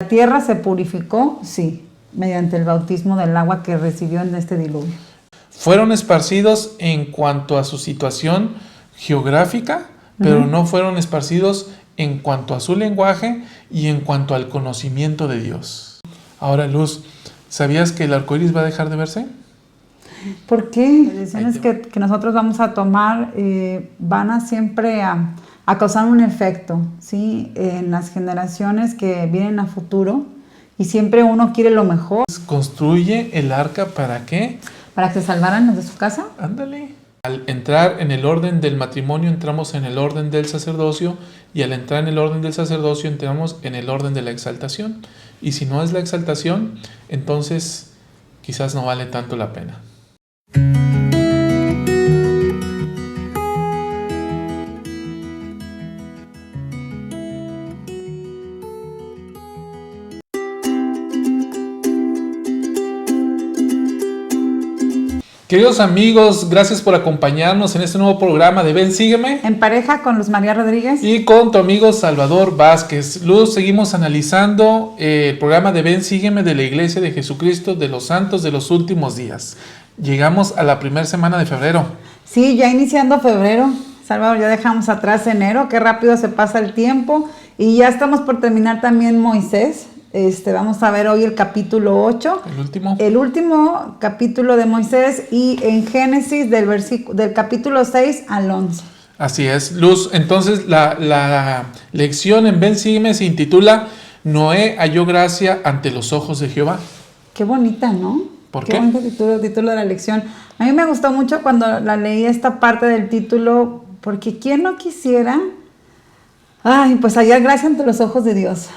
La tierra se purificó, sí, mediante el bautismo del agua que recibió en este diluvio. Fueron esparcidos en cuanto a su situación geográfica, pero no fueron esparcidos en cuanto a su lenguaje y en cuanto al conocimiento de Dios. Ahora, Luz, ¿sabías que el arco iris va a dejar de verse? ¿Por qué? Las decisiones que nosotros vamos a tomar van a siempre a causar un efecto, ¿sí? En las generaciones que vienen a futuro, y siempre uno quiere lo mejor. ¿Construye el arca para qué? ¿Para que se salvaran los de su casa? Ándale. Al entrar en el orden del matrimonio, entramos en el orden del sacerdocio, y al entrar en el orden del sacerdocio, entramos en el orden de la exaltación. Y si no es la exaltación, entonces quizás no vale tanto la pena. Queridos amigos, gracias por acompañarnos en este nuevo programa de Ven, Sígueme. En pareja con Luz María Rodríguez. Y con tu amigo Salvador Vázquez. Luz, seguimos analizando el programa de Ven, Sígueme de la Iglesia de Jesucristo de los Santos de los Últimos Días. Llegamos a la primera semana de febrero. Sí, ya iniciando febrero. Salvador, ya dejamos atrás enero, qué rápido se pasa el tiempo. Y ya estamos por terminar también Moisés. Vamos a ver hoy el capítulo 8. El último capítulo de Moisés, y en Génesis del capítulo 6 al 11. Así es, Luz. Entonces la lección en Ven, Sígueme se intitula Noé halló gracia ante los ojos de Jehová. Qué bonita, ¿no? ¿Por qué? Qué bonito título de la lección. A mí me gustó mucho cuando la leí esta parte del título, porque ¿quién no quisiera? Pues hallar gracia ante los ojos de Dios.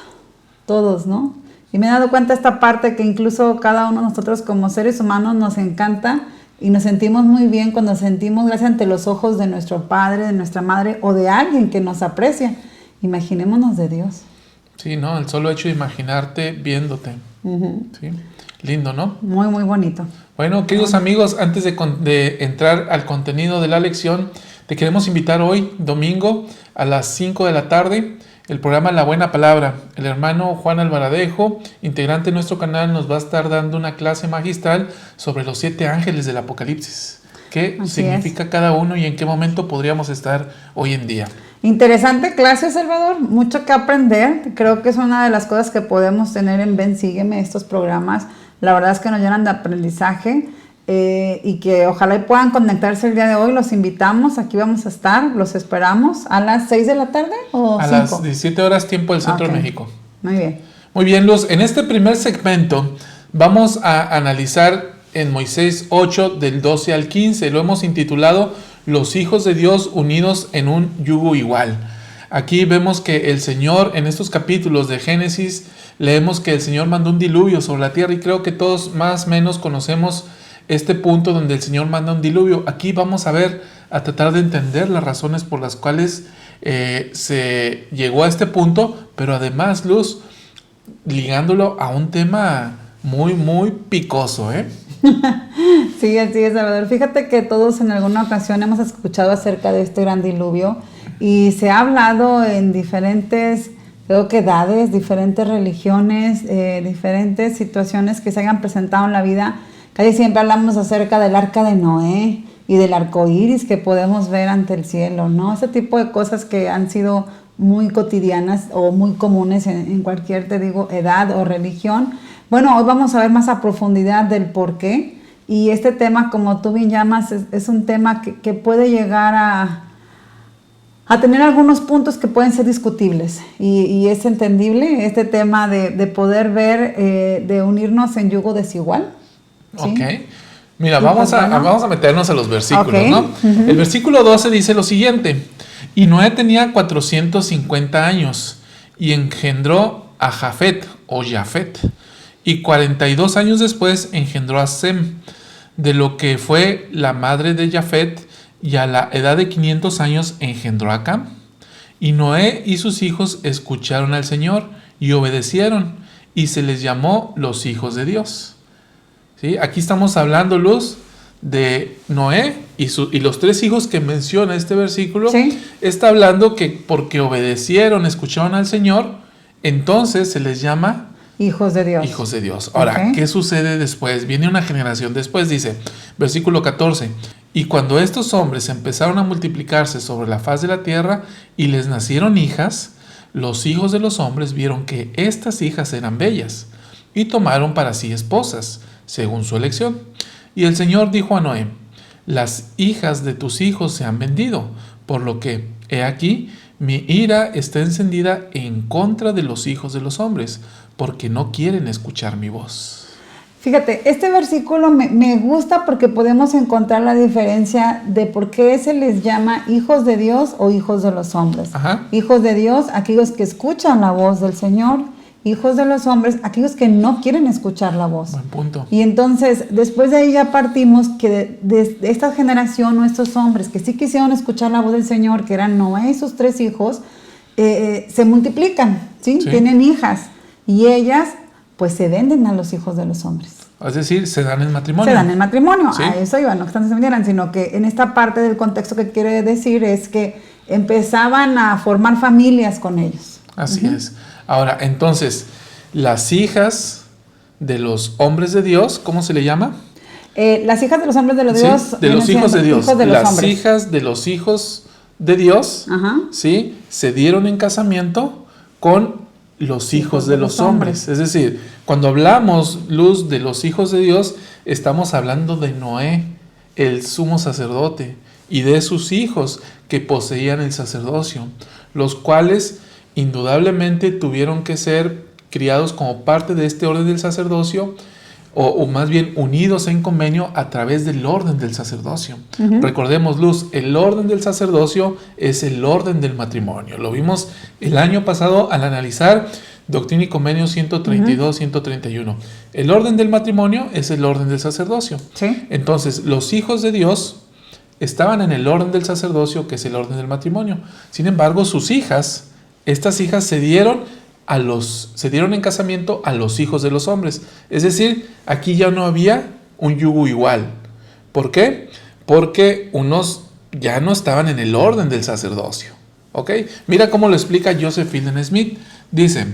Todos, ¿no? Y me he dado cuenta esta parte que incluso cada uno de nosotros como seres humanos nos encanta y nos sentimos muy bien cuando sentimos gracia ante los ojos de nuestro padre, de nuestra madre o de alguien que nos aprecia. Imaginémonos de Dios. Sí, ¿no? El solo hecho de imaginarte viéndote. Sí. Lindo, ¿no? Muy, muy bonito. Bueno, queridos amigos, antes de entrar al contenido de la lección, te queremos invitar hoy, domingo, a las 5 de la tarde, el programa La Buena Palabra. El hermano Juan Alvaradejo, integrante de nuestro canal, nos va a estar dando una clase magistral sobre los 7 ángeles del Apocalipsis. ¿Qué significa cada uno y en qué momento podríamos estar hoy en día? Interesante clase, Salvador. Mucho que aprender. Creo que es una de las cosas que podemos tener en Ven, Sígueme, estos programas. La verdad es que nos llenan de aprendizaje. Y que ojalá puedan conectarse el día de hoy. Los invitamos, aquí vamos a estar, los esperamos a las 6 de la tarde o 5. A las 17 horas tiempo del Centro de México. Muy bien. Muy bien, Luz. En este primer segmento vamos a analizar en Moisés 8 del 12 al 15. Lo hemos intitulado Los hijos de Dios unidos en un yugo igual. Aquí vemos que el Señor, en estos capítulos de Génesis, leemos que el Señor mandó un diluvio sobre la tierra, y creo que todos más o menos conocemos este punto donde el Señor manda un diluvio. Aquí vamos a tratar de entender las razones por las cuales se llegó a este punto, pero además, Luz, ligándolo a un tema muy, muy picoso, ¿eh? Sí, así es, Salvador. Fíjate que todos en alguna ocasión hemos escuchado acerca de este gran diluvio, y se ha hablado en diferentes, creo que edades, diferentes religiones, diferentes situaciones que se hayan presentado en la vida. Casi siempre hablamos acerca del arca de Noé y del arco iris que podemos ver ante el cielo, ¿no? Ese tipo de cosas que han sido muy cotidianas o muy comunes en cualquier, edad o religión. Bueno, hoy vamos a ver más a profundidad del por qué. Y este tema, como tú bien llamas, es un tema que puede llegar a tener algunos puntos que pueden ser discutibles. Y es entendible este tema de poder ver, de unirnos en yugo desigual. ¿Sí? Ok. Mira, vamos a meternos a los versículos, ¿no? El versículo 12 dice lo siguiente: y Noé tenía 450 años y engendró a Jafet o Jafet, y 42 años después engendró a Sem, de lo que fue la madre de Jafet, y a la edad de 500 años engendró a Cam. Y Noé y sus hijos escucharon al Señor y obedecieron, y se les llamó los hijos de Dios. ¿Sí? Aquí estamos hablando, Luz, de Noé y los 3 hijos que menciona este versículo. ¿Sí? Está hablando que porque obedecieron, escucharon al Señor, entonces se les llama hijos de Dios. Hijos de Dios. Ahora, ¿qué sucede después? Viene una generación después, dice, versículo 14. Y cuando estos hombres empezaron a multiplicarse sobre la faz de la tierra y les nacieron hijas, los hijos de los hombres vieron que estas hijas eran bellas y tomaron para sí esposas, según su elección. Y el Señor dijo a Noé, las hijas de tus hijos se han vendido, por lo que, he aquí, mi ira está encendida en contra de los hijos de los hombres, porque no quieren escuchar mi voz. Fíjate, este versículo me gusta porque podemos encontrar la diferencia de por qué se les llama hijos de Dios o hijos de los hombres. Ajá. Hijos de Dios, aquellos que escuchan la voz del Señor. Hijos de los hombres, aquellos que no quieren escuchar la voz. Buen punto. Y entonces, después de ahí ya partimos que de esta generación o estos hombres que sí quisieron escuchar la voz del Señor, que eran Noé y sus 3 hijos, se multiplican, ¿sí? Tienen hijas. Y ellas, pues, se venden a los hijos de los hombres. Es decir, se dan en matrimonio. Se dan en matrimonio. ¿Sí? A eso iba, no que se vendieran, sino que en esta parte del contexto que quiere decir es que empezaban a formar familias con ellos. Así es. Ahora, entonces, las hijas de los hombres de Dios, ¿cómo se le llama? Las hijas de los hombres de los Dios. Sí, de los hijos de Dios. Hijos de los las hombres. hijas de los hijos de Dios, ¿sí? Se dieron en casamiento con los hijos de los hombres. Es decir, cuando hablamos, Luz, de los hijos de Dios, estamos hablando de Noé, el sumo sacerdote, y de sus hijos que poseían el sacerdocio, los cuales indudablemente tuvieron que ser criados como parte de este orden del sacerdocio, o más bien unidos en convenio a través del orden del sacerdocio. Recordemos, Luz, el orden del sacerdocio es el orden del matrimonio. Lo vimos el año pasado al analizar Doctrina y Convenio 132, 131. El orden del matrimonio es el orden del sacerdocio. Sí. Entonces, los hijos de Dios estaban en el orden del sacerdocio, que es el orden del matrimonio. Sin embargo, sus hijas, estas hijas se dieron en casamiento a los hijos de los hombres. Es decir, aquí ya no había un yugo igual. ¿Por qué? Porque unos ya no estaban en el orden del sacerdocio. ¿Ok? Mira cómo lo explica Joseph Fielding Smith. Dice,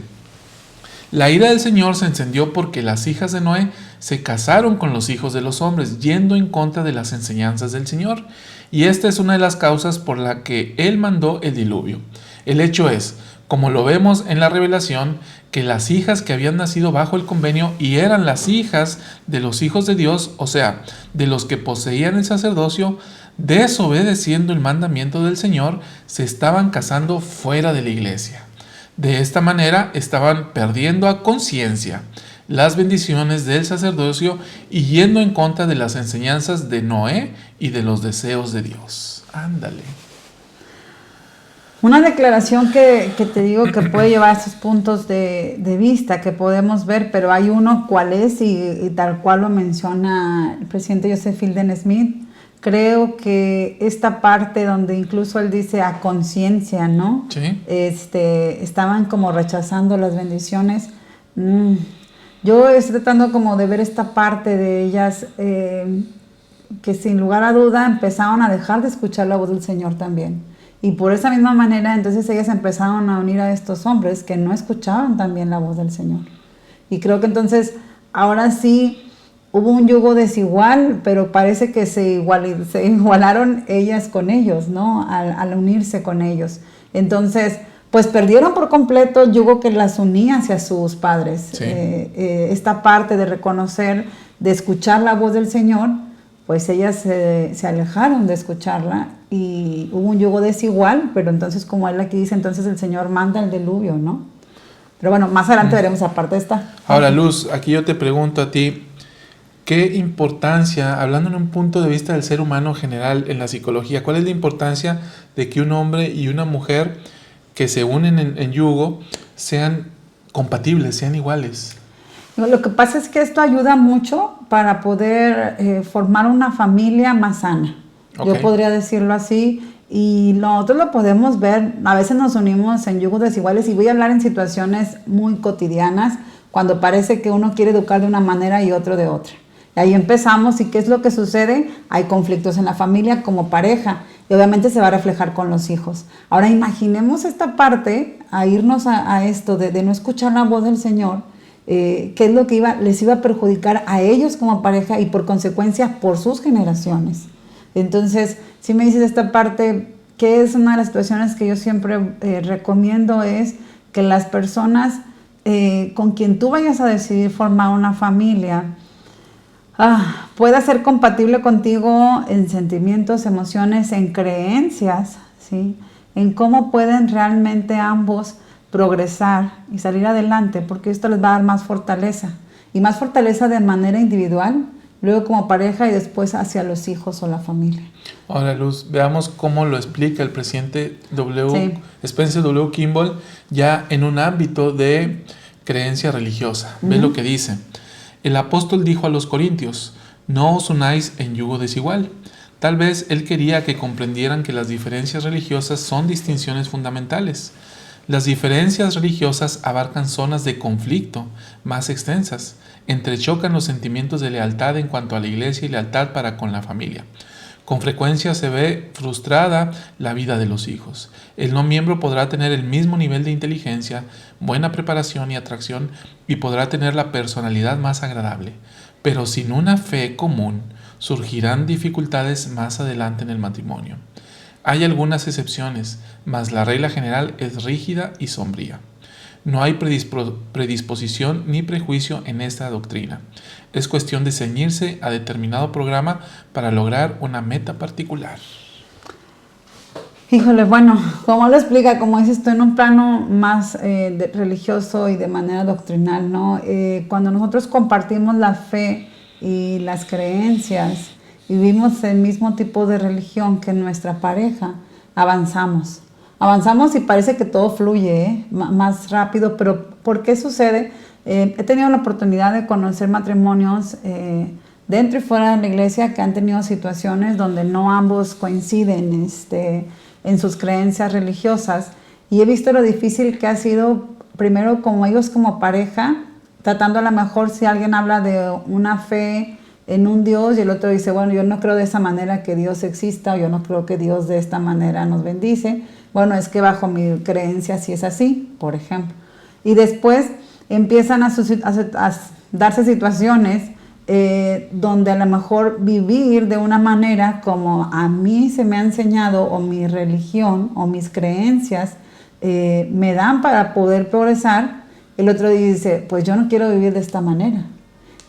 la ira del Señor se encendió porque las hijas de Noé se casaron con los hijos de los hombres, yendo en contra de las enseñanzas del Señor. Y esta es una de las causas por la que Él mandó el diluvio. El hecho es, como lo vemos en la revelación, que las hijas que habían nacido bajo el convenio y eran las hijas de los hijos de Dios, o sea, de los que poseían el sacerdocio, desobedeciendo el mandamiento del Señor, se estaban casando fuera de la iglesia. De esta manera estaban perdiendo a conciencia las bendiciones del sacerdocio y yendo en contra de las enseñanzas de Noé y de los deseos de Dios. Ándale. Una declaración que te digo que puede llevar a esos puntos de vista que podemos ver, pero hay uno cuál es y tal cual lo menciona el presidente Joseph Fielding Smith. Creo que esta parte donde incluso él dice a conciencia, ¿no? Sí. Estaban como rechazando las bendiciones. Yo estoy tratando como de ver esta parte de ellas que sin lugar a duda empezaron a dejar de escuchar la voz del Señor también. Y por esa misma manera, entonces ellas empezaron a unir a estos hombres que no escuchaban también la voz del Señor. Y creo que entonces, ahora sí, hubo un yugo desigual, pero parece que se igualaron ellas con ellos, ¿no? Al unirse con ellos. Entonces, pues perdieron por completo el yugo que las unía hacia sus padres. Sí. Esta parte de reconocer, de escuchar la voz del Señor, pues ellas se alejaron de escucharla y hubo un yugo desigual, pero entonces como él aquí dice, entonces el Señor manda el diluvio, ¿no? Pero bueno, más adelante veremos aparte de esta. Ahora, Luz, aquí yo te pregunto a ti, ¿qué importancia, hablando en un punto de vista del ser humano general en la psicología, cuál es la importancia de que un hombre y una mujer que se unen en yugo sean compatibles, sean iguales? Lo que pasa es que esto ayuda mucho para poder formar una familia más sana. Okay. Yo podría decirlo así. Y nosotros lo podemos ver, a veces nos unimos en yugos desiguales y voy a hablar en situaciones muy cotidianas cuando parece que uno quiere educar de una manera y otro de otra. Y ahí empezamos y ¿qué es lo que sucede? Hay conflictos en la familia como pareja y obviamente se va a reflejar con los hijos. Ahora imaginemos esta parte, a irnos a esto de no escuchar la voz del Señor qué es lo que les iba a perjudicar a ellos como pareja y por consecuencia por sus generaciones. Entonces, si me dices esta parte, que es una de las situaciones que yo siempre recomiendo, es que las personas con quien tú vayas a decidir formar una familia pueda ser compatible contigo en sentimientos, emociones, en creencias, ¿sí? En cómo pueden realmente ambos progresar y salir adelante, porque esto les va a dar más fortaleza, y más fortaleza de manera individual, luego como pareja y después hacia los hijos o la familia. Ahora, Luz, veamos cómo lo explica el presidente Spencer W. Kimball ya en un ámbito de creencia religiosa. Ve lo que dice. El apóstol dijo a los corintios: no os unáis en yugo desigual. Tal vez él quería que comprendieran que las diferencias religiosas son distinciones fundamentales. Las diferencias religiosas abarcan zonas de conflicto más extensas. Entrechocan los sentimientos de lealtad en cuanto a la iglesia y lealtad para con la familia. Con frecuencia se ve frustrada la vida de los hijos. El no miembro podrá tener el mismo nivel de inteligencia, buena preparación y atracción, y podrá tener la personalidad más agradable. Pero sin una fe común, surgirán dificultades más adelante en el matrimonio. Hay algunas excepciones, mas la regla general es rígida y sombría. No hay predisposición ni prejuicio en esta doctrina. Es cuestión de ceñirse a determinado programa para lograr una meta particular. Híjole, bueno, ¿cómo lo explica? Como dices tú, en un plano más religioso y de manera doctrinal, ¿no? Cuando nosotros compartimos la fe y las creencias y vivimos el mismo tipo de religión que nuestra pareja, avanzamos. Avanzamos y parece que todo fluye más rápido, pero ¿por qué sucede? He tenido la oportunidad de conocer matrimonios dentro y fuera de la iglesia que han tenido situaciones donde no ambos coinciden en sus creencias religiosas, y he visto lo difícil que ha sido, primero como ellos como pareja, tratando a lo mejor si alguien habla de una fe en un Dios y el otro dice, bueno, yo no creo de esa manera que Dios exista, o yo no creo que Dios de esta manera nos bendice. Bueno, es que bajo mi creencia sí es así, por ejemplo. Y después empiezan a darse situaciones donde a lo mejor vivir de una manera como a mí se me ha enseñado, o mi religión o mis creencias me dan para poder progresar, el otro dice, pues yo no quiero vivir de esta manera.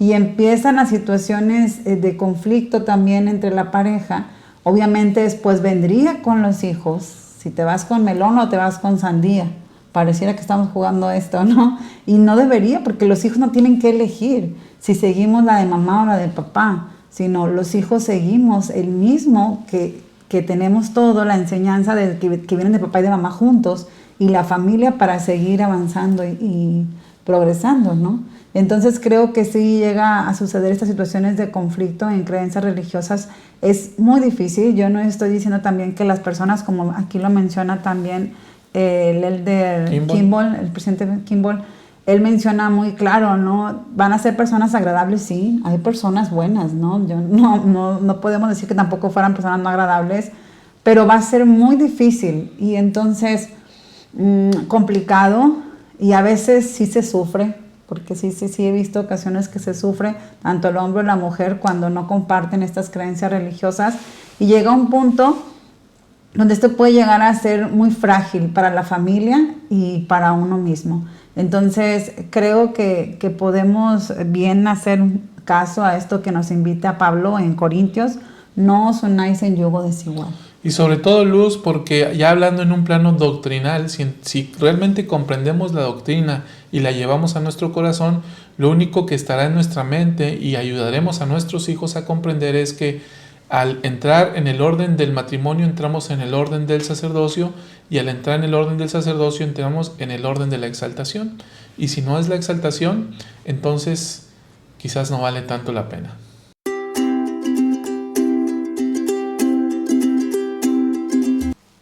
Y empiezan las situaciones de conflicto también entre la pareja. Obviamente después vendría con los hijos, si te vas con melón o te vas con sandía. Pareciera que estamos jugando esto, ¿no? Y no debería, porque los hijos no tienen que elegir si seguimos la de mamá o la de papá, sino los hijos seguimos el mismo que tenemos todo, la enseñanza que vienen de papá y de mamá juntos, y la familia para seguir avanzando y progresando, ¿no? Entonces creo que sí llega a suceder estas situaciones de conflicto en creencias religiosas. Es muy difícil. Yo no estoy diciendo también que las personas, como aquí lo menciona también el elder Kimball, el presidente Kimball, él menciona muy claro, ¿no? Van a ser personas agradables, sí, hay personas buenas, ¿no? No podemos decir que tampoco fueran personas no agradables, pero va a ser muy difícil y entonces complicado, y a veces sí se sufre, porque sí he visto ocasiones que se sufre, tanto el hombre o la mujer, cuando no comparten estas creencias religiosas, y llega un punto donde esto puede llegar a ser muy frágil para la familia y para uno mismo. Entonces, creo que podemos bien hacer caso a esto que nos invita Pablo en Corintios: no os unáis en yugo desigual. Y sobre todo, Luz, porque ya hablando en un plano doctrinal, si realmente comprendemos la doctrina y la llevamos a nuestro corazón, lo único que estará en nuestra mente y ayudaremos a nuestros hijos a comprender es que al entrar en el orden del matrimonio entramos en el orden del sacerdocio, y al entrar en el orden del sacerdocio entramos en el orden de la exaltación. Y si no es la exaltación, entonces quizás no vale tanto la pena.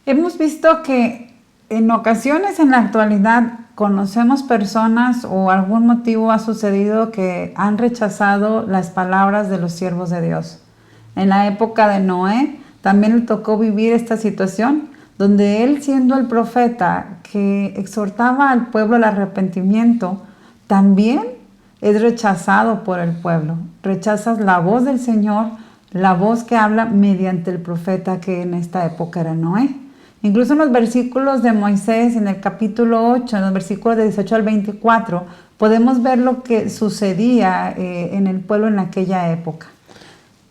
Hemos visto que en ocasiones en la actualidad conocemos personas, o algún motivo ha sucedido, que han rechazado las palabras de los siervos de Dios. En la época de Noé también le tocó vivir esta situación, donde él, siendo el profeta que exhortaba al pueblo al arrepentimiento, también es rechazado por el pueblo. Rechazas la voz del Señor, la voz que habla mediante el profeta que en esta época era Noé. Incluso en los versículos de Moisés, en el capítulo 8, en los versículos de 18 al 24, podemos ver lo que sucedía en el pueblo en aquella época.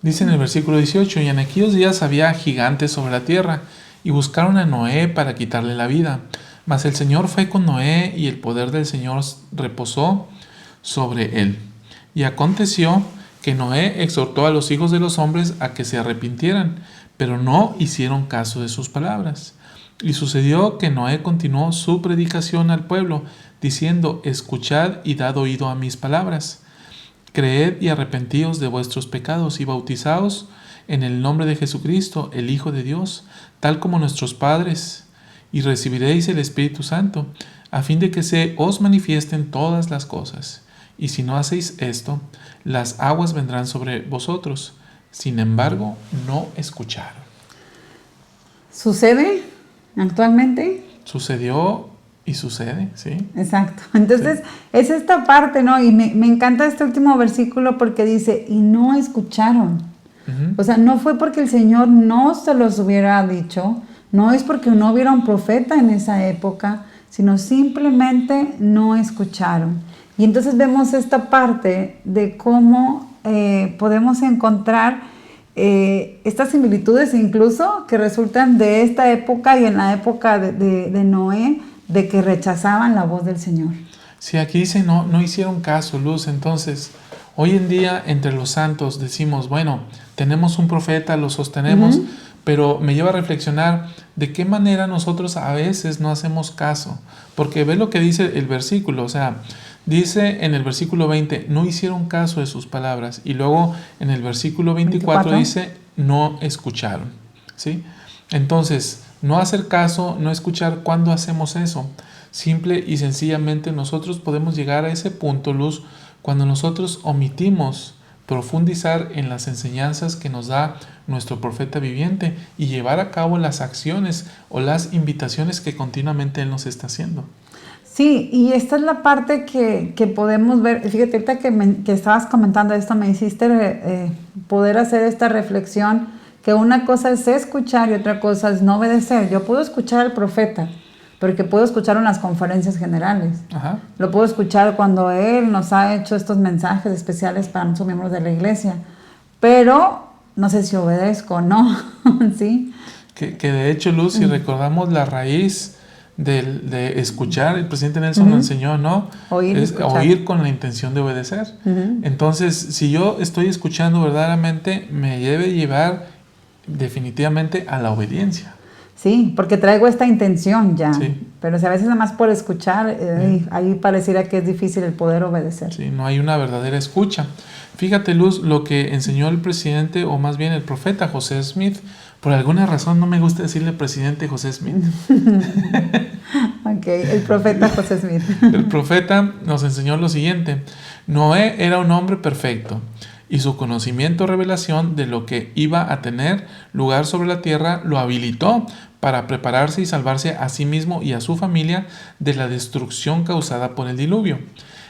Dice en el versículo 18, y en aquellos días había gigantes sobre la tierra, y buscaron a Noé para quitarle la vida. Mas el Señor fue con Noé, y el poder del Señor reposó sobre él. Y aconteció que Noé exhortó a los hijos de los hombres a que se arrepintieran, pero no hicieron caso de sus palabras. Y sucedió que Noé continuó su predicación al pueblo, diciendo: escuchad y dad oído a mis palabras. Creed y arrepentíos de vuestros pecados y bautizaos en el nombre de Jesucristo, el Hijo de Dios, tal como nuestros padres, y recibiréis el Espíritu Santo, a fin de que se os manifiesten todas las cosas. Y si no hacéis esto, las aguas vendrán sobre vosotros. Sin embargo, no escucharon. ¿Sucede actualmente? Sucedió y sucede, sí. Exacto. Entonces, sí, es esta parte, ¿no? Y me encanta este último versículo porque dice, y no escucharon. O sea, no fue porque el Señor no se los hubiera dicho, no es porque no hubiera un profeta en esa época, sino simplemente no escucharon. Y entonces vemos esta parte de cómo podemos encontrar estas similitudes incluso que resultan de esta época y en la época de Noé, de que rechazaban la voz del Señor. Sí, aquí dice no hicieron caso, Luz. Entonces, hoy en día entre los santos decimos, bueno, tenemos un profeta, lo sostenemos, pero me lleva a reflexionar de qué manera nosotros a veces no hacemos caso. Porque ve lo que dice el versículo, o sea, dice en el versículo 20, no hicieron caso de sus palabras. Y luego en el versículo 24 dice, no escucharon. ¿Sí? Entonces, no hacer caso, no escuchar, ¿cuándo hacemos eso? Simple y sencillamente nosotros podemos llegar a ese punto, Luz, cuando nosotros omitimos profundizar en las enseñanzas que nos da nuestro profeta viviente y llevar a cabo las acciones o las invitaciones que continuamente Él nos está haciendo. Sí, y esta es la parte que podemos ver. Fíjate, ahorita que estabas comentando esto, me hiciste poder hacer esta reflexión, que una cosa es escuchar y otra cosa es no obedecer. Yo puedo escuchar al profeta, porque puedo escuchar unas conferencias generales. Ajá. Lo puedo escuchar cuando Él nos ha hecho estos mensajes especiales para nosotros miembros de la iglesia, pero no sé si obedezco o no. ¿Sí? Que de hecho, Luz, si recordamos la raíz de escuchar, el presidente Nelson nos enseñó, ¿no? Oír con la intención de obedecer. Entonces, si yo estoy escuchando verdaderamente, me debe llevar definitivamente a la obediencia. Sí, porque traigo esta intención ya, sí. Pero si a veces nada más por escuchar, ahí pareciera que es difícil el poder obedecer. Sí, no hay una verdadera escucha. Fíjate, Luz, lo que enseñó el presidente, o más bien el profeta José Smith. Por alguna razón no me gusta decirle presidente José Smith. Ok, el profeta José Smith. El profeta nos enseñó lo siguiente: Noé era un hombre perfecto, y su conocimiento o revelación de lo que iba a tener lugar sobre la tierra lo habilitó para prepararse y salvarse a sí mismo y a su familia de la destrucción causada por el diluvio.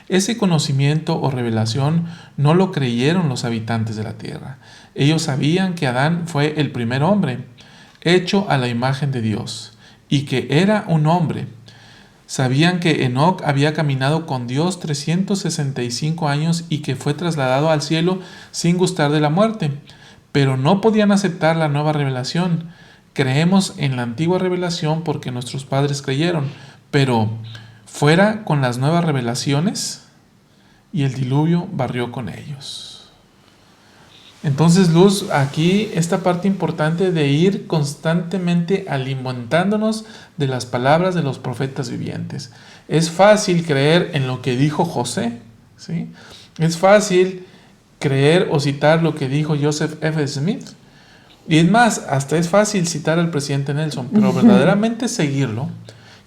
Ese conocimiento o revelación no lo creyeron los habitantes de la tierra. Ellos sabían que Adán fue el primer hombre, hecho a la imagen de Dios, y que era un hombre. Sabían que Enoc había caminado con Dios 365 años y que fue trasladado al cielo sin gustar de la muerte, pero no podían aceptar la nueva revelación. Creemos en la antigua revelación porque nuestros padres creyeron, pero fuera con las nuevas revelaciones, y el diluvio barrió con ellos. Entonces, Luz, aquí esta parte importante de ir constantemente alimentándonos de las palabras de los profetas vivientes. Es fácil creer en lo que dijo José, ¿sí? Es fácil creer o citar lo que dijo Joseph F. Smith. Y es más, hasta es fácil citar al presidente Nelson, pero verdaderamente seguirlo.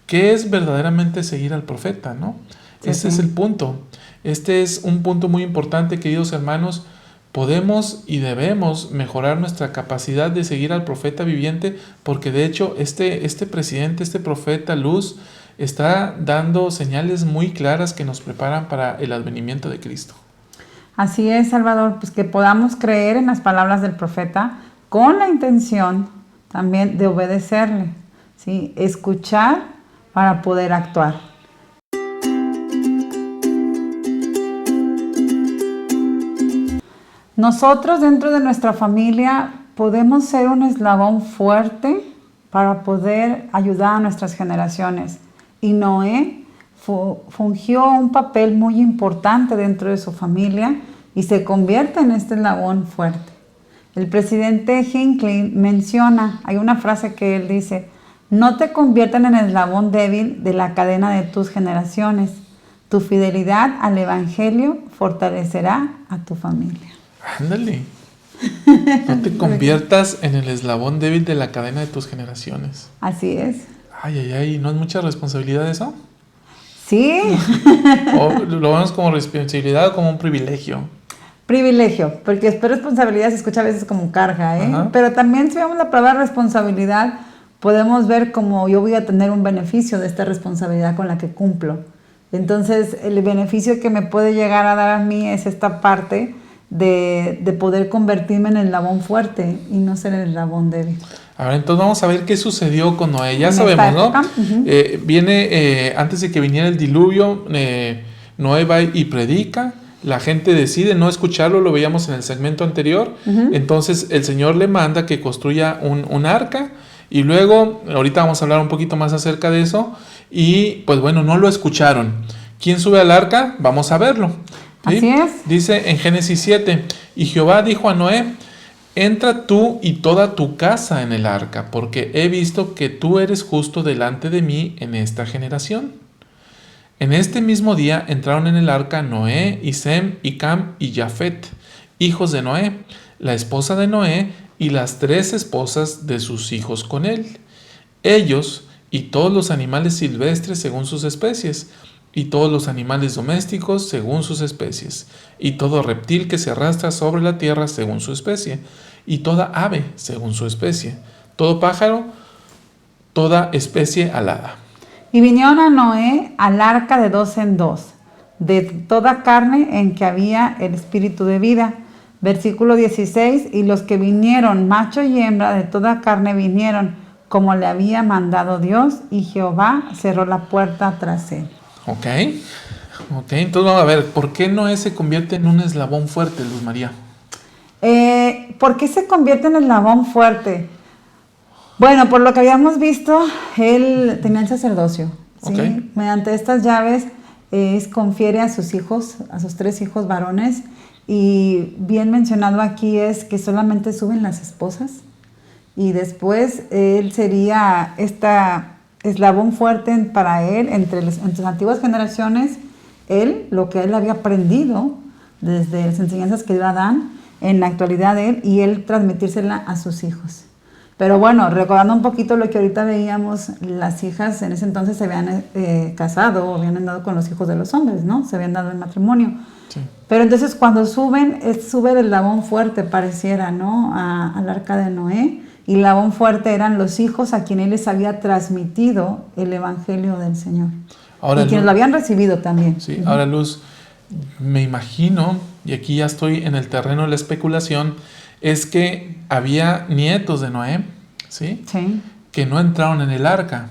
¿Qué es verdaderamente seguir al profeta, no? Este es el punto. Este es un punto muy importante, queridos hermanos. Podemos y debemos mejorar nuestra capacidad de seguir al profeta viviente, porque de hecho este presidente, este profeta Luz, está dando señales muy claras que nos preparan para el advenimiento de Cristo. Así es, Salvador, pues que podamos creer en las palabras del profeta con la intención también de obedecerle, ¿sí? Escuchar para poder actuar. Nosotros dentro de nuestra familia podemos ser un eslabón fuerte para poder ayudar a nuestras generaciones. Y Noé fungió un papel muy importante dentro de su familia y se convierte en este eslabón fuerte. El presidente Hinckley menciona, hay una frase que él dice: no te conviertas en el eslabón débil de la cadena de tus generaciones. Tu fidelidad al evangelio fortalecerá a tu familia. Ándale. No te conviertas en el eslabón débil de la cadena de tus generaciones. Así es. Ay, ¿no es mucha responsabilidad eso? Sí. ¿O lo vemos como responsabilidad o como un privilegio? Privilegio, porque después responsabilidad se escucha a veces como carga, ¿eh? Ajá. Pero también si vemos la palabra responsabilidad, podemos ver como yo voy a tener un beneficio de esta responsabilidad con la que cumplo. Entonces, el beneficio que me puede llegar a dar a mí es esta parte de poder convertirme en el eslabón fuerte y no ser el eslabón débil. Ahora, entonces vamos a ver qué sucedió con Noé. Ya sabemos, ¿no? Uh-huh. Viene, antes de que viniera el diluvio, Noé va y predica. La gente decide no escucharlo, lo veíamos en el segmento anterior. Uh-huh. Entonces el Señor le manda que construya un arca. Y luego, ahorita vamos a hablar un poquito más acerca de eso. Y pues bueno, no lo escucharon. ¿Quién sube al arca? Vamos a verlo. ¿Sí? Así es. Dice en Génesis 7, y Jehová dijo a Noé: entra tú y toda tu casa en el arca, porque he visto que tú eres justo delante de mí en esta generación. En este mismo día entraron en el arca Noé y Sem y Cam y Jafet, hijos de Noé, la esposa de Noé y las 3 esposas de sus hijos con él. Ellos y todos los animales silvestres según sus especies, y todos los animales domésticos según sus especies, y todo reptil que se arrastra sobre la tierra según su especie, y toda ave según su especie, todo pájaro, toda especie alada. Y vinieron a Noé al arca de 2 en 2, de toda carne en que había el espíritu de vida. Versículo 16, y los que vinieron, macho y hembra, de toda carne vinieron, como le había mandado Dios, y Jehová cerró la puerta tras él. Ok, entonces vamos a ver, ¿por qué Noé se convierte en un eslabón fuerte, Luz María? ¿Por qué se convierte en eslabón fuerte? Bueno, por lo que habíamos visto, él tenía el sacerdocio, ¿sí? Okay. Mediante estas llaves, confiere a sus hijos, a sus 3 hijos varones, y bien mencionado aquí es que solamente suben las esposas, y después él sería esta eslabón fuerte para él, entre las antiguas generaciones, lo que él había aprendido desde las enseñanzas que dio Adán, en la actualidad de él, y él transmitírsela a sus hijos. Pero bueno, recordando un poquito lo que ahorita veíamos, las hijas en ese entonces se habían casado o habían andado con los hijos de los hombres, ¿no? Se habían dado en matrimonio. Sí. Pero entonces cuando sube el eslabón fuerte, pareciera, ¿no? Al arca de Noé. Y el eslabón fuerte eran los hijos a quienes él les había transmitido el evangelio del Señor. Ahora, y quienes lo habían recibido también. Sí, ahora Luz, me imagino, y aquí ya estoy en el terreno de la especulación, es que había nietos de Noé, ¿sí? Sí. Que no entraron en el arca.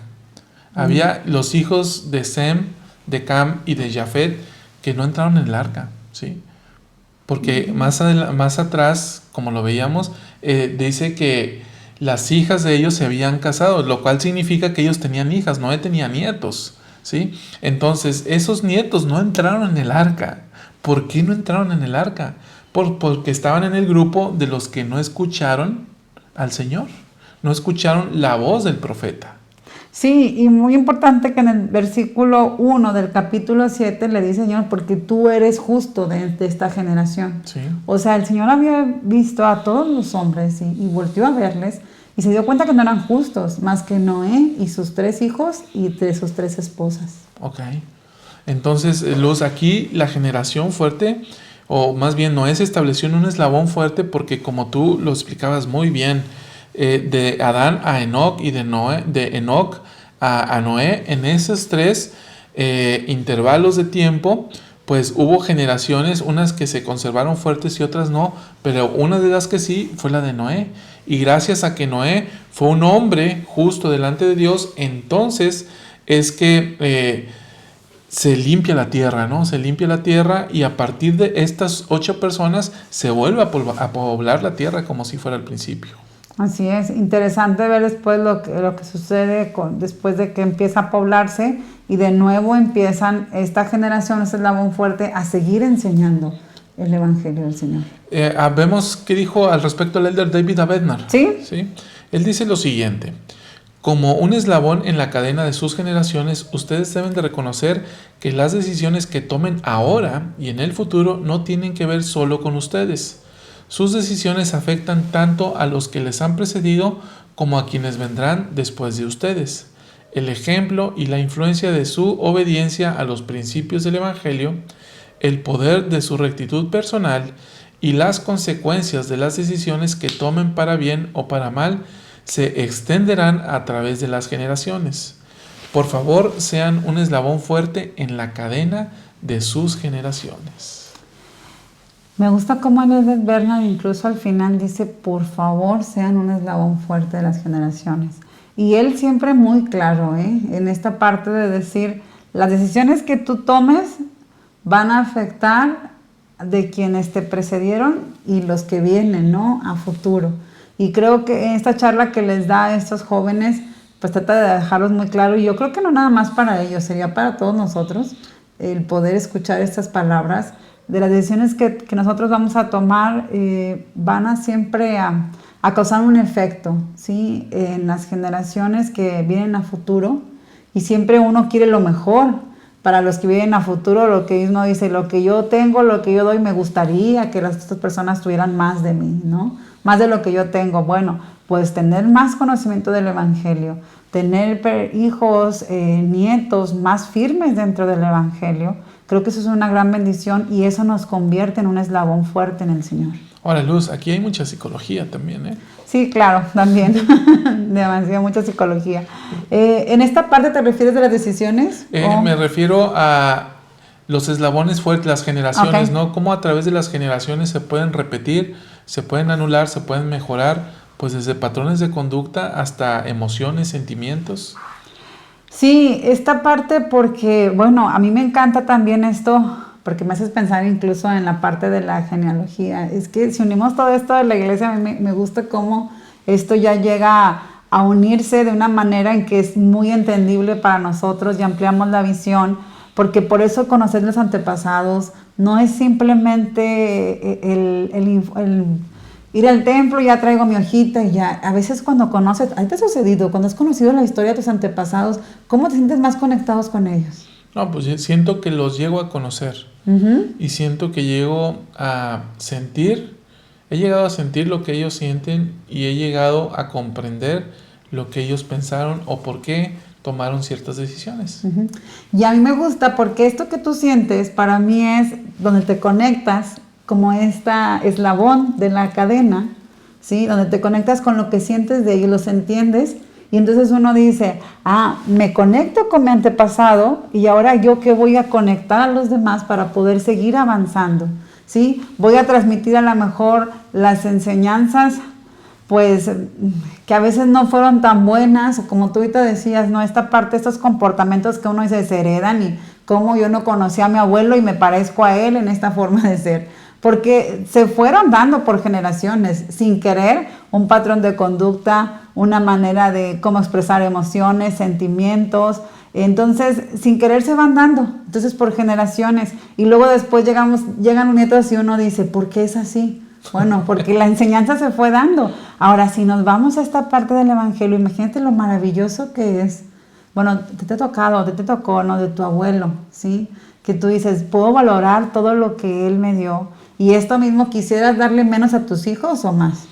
Había los hijos de Sem, de Cam y de Jafet que no entraron en el arca, ¿sí? Porque más atrás, como lo veíamos, dice que las hijas de ellos se habían casado, lo cual significa que ellos tenían hijas, Noé tenía nietos, ¿sí? Entonces, esos nietos no entraron en el arca. ¿Por qué no entraron en el arca? Porque estaban en el grupo de los que no escucharon al Señor, no escucharon la voz del profeta. Sí, y muy importante que en el versículo 1 del capítulo 7 le dice, Señor, porque tú eres justo de esta generación. Sí. O sea, el Señor había visto a todos los hombres y volteó a verles y se dio cuenta que no eran justos, más que Noé y sus 3 hijos y de sus 3 esposas. Ok. Entonces, Luz, aquí la generación fuerte, o más bien Noé se estableció en un eslabón fuerte porque, como tú lo explicabas muy bien, de Adán a Enoc y de Enoc a Noé, en esos 3 intervalos de tiempo, pues hubo generaciones, unas que se conservaron fuertes y otras no, pero una de las que sí fue la de Noé. Y gracias a que Noé fue un hombre justo delante de Dios, entonces es que se limpia la tierra, ¿no? Se limpia la tierra y a partir de estas 8 personas se vuelve a poblar la tierra como si fuera al principio. Así es, interesante ver después lo que sucede después de que empieza a poblarse y de nuevo empiezan esta generación, este eslabón fuerte, a seguir enseñando el Evangelio del Señor. Vemos qué dijo al respecto el elder David Abednar. ¿Sí? ¿Sí? Él dice lo siguiente: como un eslabón en la cadena de sus generaciones, ustedes deben de reconocer que las decisiones que tomen ahora y en el futuro no tienen que ver solo con ustedes. Sus decisiones afectan tanto a los que les han precedido como a quienes vendrán después de ustedes. El ejemplo y la influencia de su obediencia a los principios del Evangelio, el poder de su rectitud personal y las consecuencias de las decisiones que tomen para bien o para mal se extenderán a través de las generaciones. Por favor, sean un eslabón fuerte en la cadena de sus generaciones. Me gusta cómo Elder Bernard incluso al final dice, por favor, sean un eslabón fuerte de las generaciones. Y él siempre muy claro, en esta parte de decir, las decisiones que tú tomes van a afectar de quienes te precedieron y los que vienen, ¿no? A futuro. Y creo que en esta charla que les da a estos jóvenes, pues trata de dejarlos muy claro. Y yo creo que no nada más para ellos, sería para todos nosotros el poder escuchar estas palabras de las decisiones que nosotros vamos a tomar, van a siempre a causar un efecto, ¿sí? En las generaciones que vienen a futuro. Y siempre uno quiere lo mejor para los que vienen a futuro. Lo que uno dice, lo que yo tengo, lo que yo doy, me gustaría que estas personas tuvieran más de mí, ¿no? Más de lo que yo tengo. Bueno, pues tener más conocimiento del Evangelio, tener hijos, nietos más firmes dentro del Evangelio. Creo que eso es una gran bendición y eso nos convierte en un eslabón fuerte en el Señor. Ahora, Luz, aquí hay mucha psicología también, ¿eh? Sí, claro, también. Demasiado, mucha psicología. ¿En esta parte te refieres de las decisiones? Me refiero a los eslabones fuertes, las generaciones, Okay. ¿no? Cómo a través de las generaciones se pueden repetir, se pueden anular, se pueden mejorar, pues desde patrones de conducta hasta emociones, sentimientos. Sí, esta parte porque, bueno, a mí me encanta también esto, porque me haces pensar incluso en la parte de la genealogía. Es que si unimos todo esto de la iglesia, a mí me gusta cómo esto ya llega a unirse de una manera en que es muy entendible para nosotros y ampliamos la visión, porque por eso conocer los antepasados no es simplemente el ir al templo, ya traigo mi hojita y ya. A veces cuando conoces, ¿a ti te ha sucedido? Cuando has conocido la historia de tus antepasados, ¿cómo te sientes más conectados con ellos? No, pues siento que los llego a conocer. Y siento que llego a sentir, he llegado a sentir lo que ellos sienten y he llegado a comprender lo que ellos pensaron o por qué tomaron ciertas decisiones. Y a mí me gusta porque esto que tú sientes para mí es donde te conectas como esta eslabón de la cadena, ¿sí? Donde te conectas con lo que sientes de ellos, los entiendes. Y entonces uno dice, me conecto con mi antepasado y ahora yo que voy a conectar a los demás para poder seguir avanzando, ¿sí? Voy a transmitir a lo mejor las enseñanzas, pues, que a veces no fueron tan buenas, o como tú ahorita decías, ¿no? Esta parte, estos comportamientos que uno dice se heredan y cómo yo no conocí a mi abuelo y me parezco a él en esta forma de ser. Porque se fueron dando por generaciones, sin querer, un patrón de conducta, una manera de cómo expresar emociones, sentimientos. Entonces, sin querer se van dando, entonces por generaciones. Y luego después llegan los nietos y uno dice, ¿por qué es así? Bueno, porque la enseñanza se fue dando. Ahora, si nos vamos a esta parte del Evangelio, imagínate lo maravilloso que es. Bueno, te tocó, ¿no? De tu abuelo, ¿sí? Que tú dices, puedo valorar todo lo que él me dio. ¿Y esto mismo quisieras darle menos a tus hijos o más?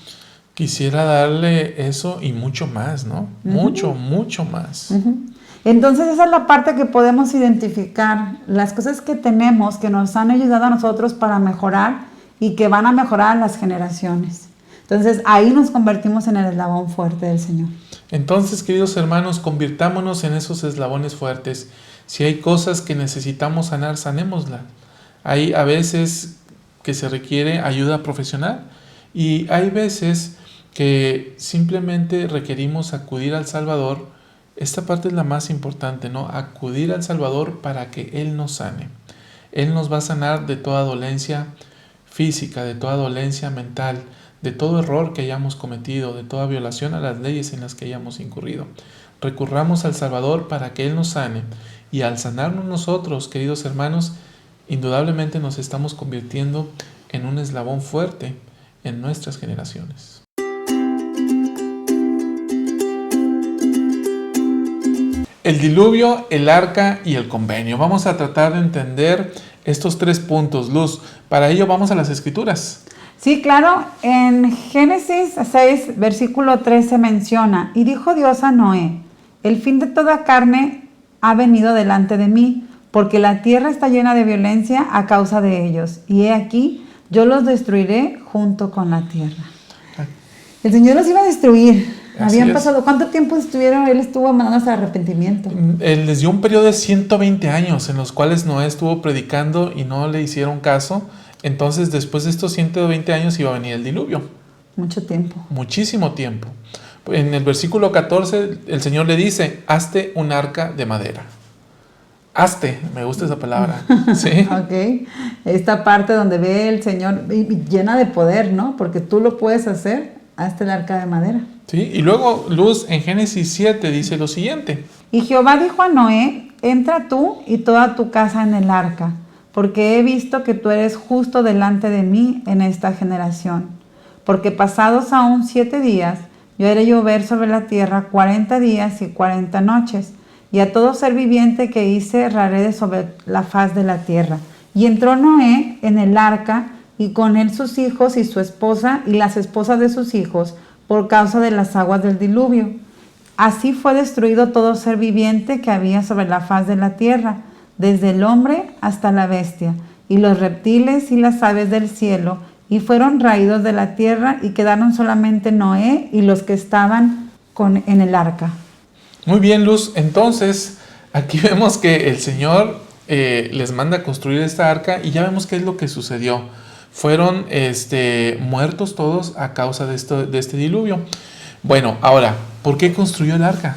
Quisiera darle eso y mucho más, ¿no? Mucho más. Entonces esa es la parte que podemos identificar, las cosas que tenemos que nos han ayudado a nosotros para mejorar y que van a mejorar a las generaciones. Entonces ahí nos convertimos en el eslabón fuerte del Señor. Entonces, queridos hermanos, convirtámonos en esos eslabones fuertes. Si hay cosas que necesitamos sanar, sanémosla. Hay a veces que se requiere ayuda profesional y hay veces que simplemente requerimos acudir al Salvador. Esta parte es la más importante, ¿no? Acudir al Salvador para que Él nos sane. Él nos va a sanar de toda dolencia física, de toda dolencia mental, de todo error que hayamos cometido, de toda violación a las leyes en las que hayamos incurrido. Recurramos al Salvador para que Él nos sane. Y al sanarnos nosotros, queridos hermanos, indudablemente nos estamos convirtiendo en un eslabón fuerte en nuestras generaciones. El diluvio, el arca y el convenio. Vamos a tratar de entender estos 3 puntos, Luz. Para ello vamos a las Escrituras. Sí, claro. En Génesis 6, versículo 13 menciona: y dijo Dios a Noé, el fin de toda carne ha venido delante de mí, porque la tierra está llena de violencia a causa de ellos. Y he aquí, yo los destruiré junto con la tierra. El Señor los iba a destruir. Habían pasado, ¿cuánto tiempo estuvieron? Él estuvo mandándonos al arrepentimiento. Él les dio un periodo de 120 años en los cuales Noé estuvo predicando y no le hicieron caso. Entonces, después de estos 120 años iba a venir el diluvio. Mucho tiempo. Muchísimo tiempo. En el versículo 14, el Señor le dice: hazte un arca de madera. Hazte, me gusta esa palabra. ¿Sí? Ok. Esta parte donde ve el Señor llena de poder, ¿no? Porque tú lo puedes hacer. Hazte el arca de madera. Sí, y luego Luz en Génesis 7 dice lo siguiente: y Jehová dijo a Noé: entra tú y toda tu casa en el arca, porque he visto que tú eres justo delante de mí en esta generación. Porque pasados aún 7 días, yo haré llover sobre la tierra 40 días y 40 noches, y a todo ser viviente que hice erraré de sobre la faz de la tierra. Y entró Noé en el arca, y con él sus hijos y su esposa y las esposas de sus hijos, por causa de las aguas del diluvio. Así fue destruido todo ser viviente que había sobre la faz de la tierra, desde el hombre hasta la bestia, y los reptiles y las aves del cielo, y fueron raídos de la tierra, y quedaron solamente Noé y los que estaban en el arca. Muy bien, Luz. Entonces, aquí vemos que el Señor les manda a construir esta arca, y ya vemos qué es lo que sucedió. Fueron muertos todos a causa de este diluvio. Bueno, ahora, ¿por qué construyó el arca?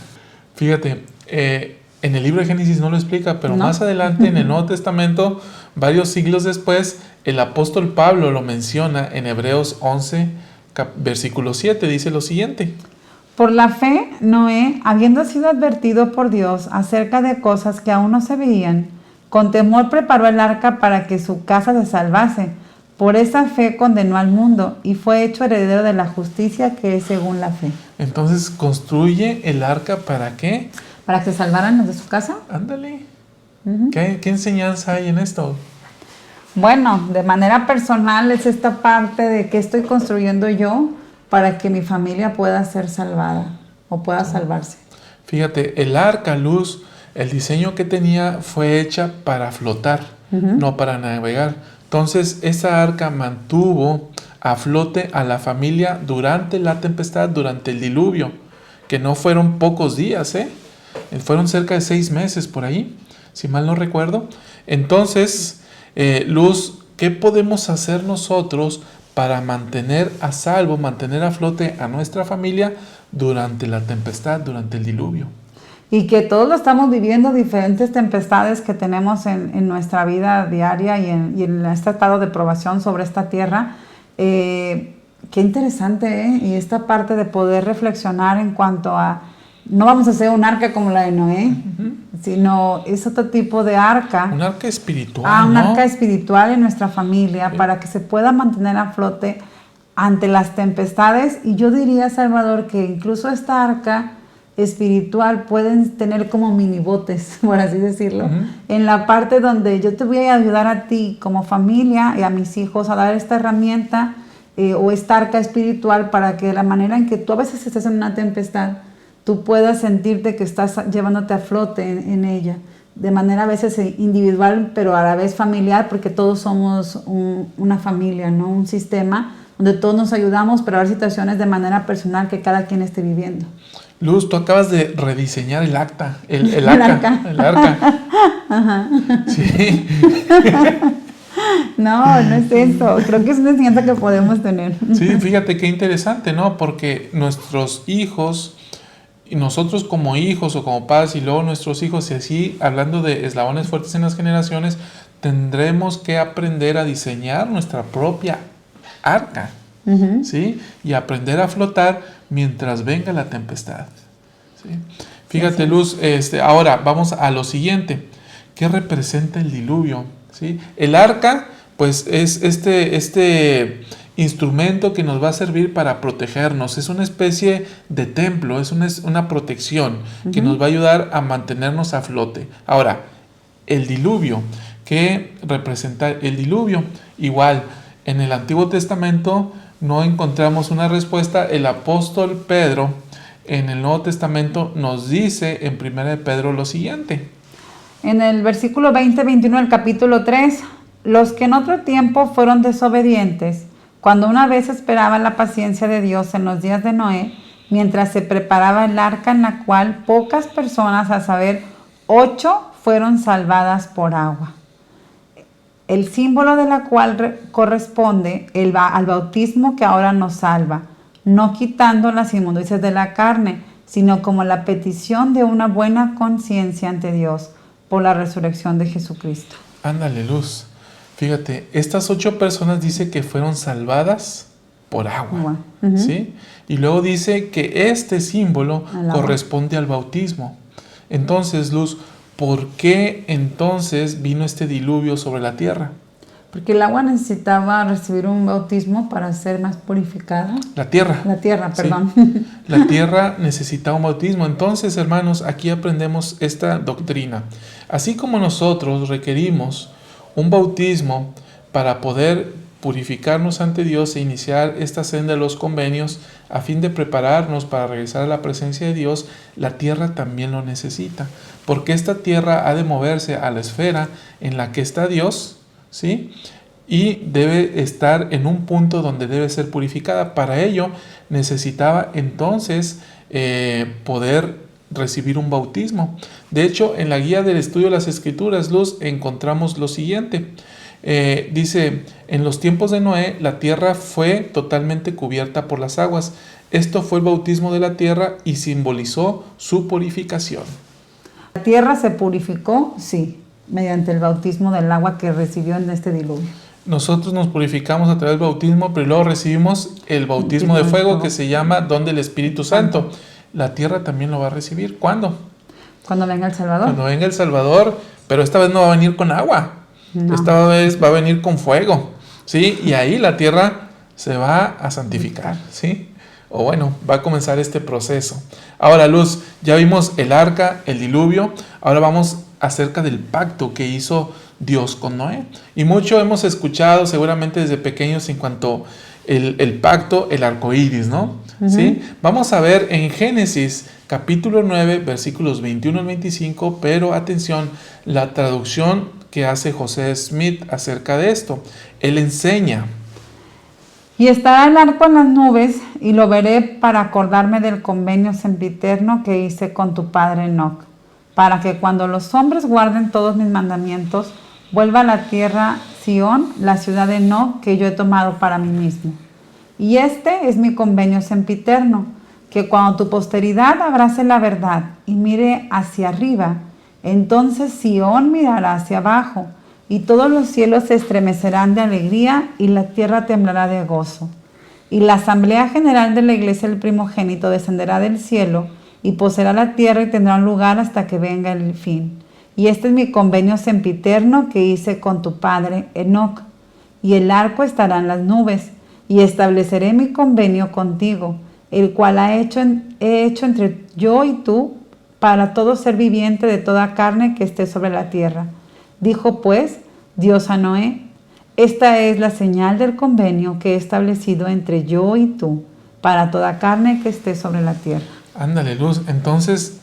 Fíjate, en el libro de Génesis no lo explica, pero más adelante en el Nuevo Testamento, varios siglos después, el apóstol Pablo lo menciona en Hebreos 11, versículo 7, dice lo siguiente: por la fe, Noé, habiendo sido advertido por Dios acerca de cosas que aún no se veían, con temor preparó el arca para que su casa se salvase. Por esa fe condenó al mundo y fue hecho heredero de la justicia que es según la fe. Entonces, ¿construye el arca para qué? ¿Para que se salvaran los de su casa? Ándale. ¿Qué enseñanza hay en esto? Bueno, de manera personal es esta parte de qué estoy construyendo yo para que mi familia pueda ser salvada o pueda salvarse. Fíjate, el arca, Luz, el diseño que tenía fue hecha para flotar, no para navegar. Entonces, esa arca mantuvo a flote a la familia durante la tempestad, durante el diluvio, que no fueron pocos días, fueron cerca de 6 meses por ahí, si mal no recuerdo. Entonces, Luz, ¿qué podemos hacer nosotros para mantener a salvo, mantener a flote a nuestra familia durante la tempestad, durante el diluvio? Y que todos lo estamos viviendo, diferentes tempestades que tenemos en nuestra vida diaria y en este estado de probación sobre esta tierra. Qué interesante, Y esta parte de poder reflexionar en cuanto a, no vamos a hacer un arca como la de Noé, sino es otro tipo de arca. Un arca espiritual, un arca espiritual en nuestra familia, para que se pueda mantener a flote ante las tempestades. Y yo diría, Salvador, que incluso esta arca espiritual pueden tener como mini botes, por así decirlo, en la parte donde yo te voy a ayudar a ti como familia y a mis hijos a dar esta herramienta o esta arca espiritual, para que de la manera en que tú a veces estés en una tempestad, tú puedas sentirte que estás llevándote a flote en ella. de manera a veces individual, pero a la vez familiar, porque todos somos una familia, ¿no? Un sistema donde todos nos ayudamos, pero hay situaciones de manera personal que cada quien esté viviendo. Luz, tú acabas de rediseñar el arca. El arca. Ajá. Sí. No es eso. Creo que es una enseñanza que podemos tener. Sí, fíjate qué interesante, ¿no? Porque nuestros hijos, y nosotros como hijos o como padres, y luego nuestros hijos, y así, hablando de eslabones fuertes en las generaciones, tendremos que aprender a diseñar nuestra propia arca, ¿sí? Y aprender a flotar mientras venga la tempestad, ¿sí? Fíjate, Luz, ahora vamos a lo siguiente. ¿Qué representa el diluvio? ¿Sí? El arca, pues, es este instrumento que nos va a servir para protegernos. Es una especie de templo, es una protección que nos va a ayudar a mantenernos a flote. Ahora, el diluvio. ¿Qué representa el diluvio? Igual, en el Antiguo Testamento no encontramos una respuesta. El apóstol Pedro en el Nuevo Testamento nos dice en 1 de Pedro lo siguiente. En el versículo 20-21 del capítulo 3, los que en otro tiempo fueron desobedientes, cuando una vez esperaban la paciencia de Dios en los días de Noé, mientras se preparaba el arca en la cual pocas personas, a saber, 8, fueron salvadas por agua. El símbolo de la cual corresponde al bautismo que ahora nos salva, no quitando las inmundicias de la carne, sino como la petición de una buena conciencia ante Dios por la resurrección de Jesucristo. Ándale, Luz. Fíjate, estas 8 personas dice que fueron salvadas por agua, ¿sí? Y luego dice que este símbolo corresponde al bautismo. Entonces, Luz, ¿por qué entonces vino este diluvio sobre la tierra? Porque el agua necesitaba recibir un bautismo para ser más purificada. La tierra, perdón. Sí. La tierra necesitaba un bautismo. Entonces, hermanos, aquí aprendemos esta doctrina. Así como nosotros requerimos un bautismo para poder purificarnos ante Dios e iniciar esta senda de los convenios a fin de prepararnos para regresar a la presencia de Dios, la tierra también lo necesita, porque esta tierra ha de moverse a la esfera en la que está Dios, ¿sí? Y debe estar en un punto donde debe ser purificada. Para ello necesitaba entonces poder recibir un bautismo. De hecho, en la guía del estudio de las Escrituras, Luz, encontramos lo siguiente. Dice, en los tiempos de Noé, la tierra fue totalmente cubierta por las aguas. Esto fue el bautismo de la tierra y simbolizó su purificación. ¿La tierra se purificó? Sí, mediante el bautismo del agua que recibió en este diluvio. Nosotros nos purificamos a través del bautismo, pero luego recibimos el bautismo de fuego que se llama don del Espíritu Santo. La tierra también lo va a recibir. ¿Cuándo? Cuando venga el Salvador. Cuando venga el Salvador, pero esta vez no va a venir con agua. No. Esta vez va a venir con fuego, ¿sí? Y ahí la tierra se va a santificar, ¿sí? O bueno, va a comenzar este proceso. Ahora, Luz, ya vimos el arca, el diluvio. Ahora vamos acerca del pacto que hizo Dios con Noé. Y mucho hemos escuchado seguramente desde pequeños en cuanto el pacto, el arco iris, ¿no? ¿Sí? Vamos a ver en Génesis capítulo 9, versículos 21 al 25, pero atención, la traducción que hace José Smith acerca de esto. Él enseña: y estará el arco en las nubes, y lo veré para acordarme del convenio sempiterno que hice con tu padre Enoc, para que cuando los hombres guarden todos mis mandamientos, vuelva a la tierra Sión, la ciudad de Enoc que yo he tomado para mí mismo. Y este es mi convenio sempiterno, que cuando tu posteridad abrace la verdad y mire hacia arriba, entonces Sión mirará hacia abajo, y todos los cielos se estremecerán de alegría, y la tierra temblará de gozo. Y la asamblea general de la iglesia del primogénito descenderá del cielo, y poseerá la tierra y tendrá un lugar hasta que venga el fin. Y este es mi convenio sempiterno que hice con tu padre Enoc. Y el arco estará en las nubes, y estableceré mi convenio contigo, el cual he hecho entre yo y tú, para todo ser viviente de toda carne que esté sobre la tierra. Dijo pues Dios a Noé: esta es la señal del convenio que he establecido entre yo y tú, para toda carne que esté sobre la tierra. Ándale, Luz. Entonces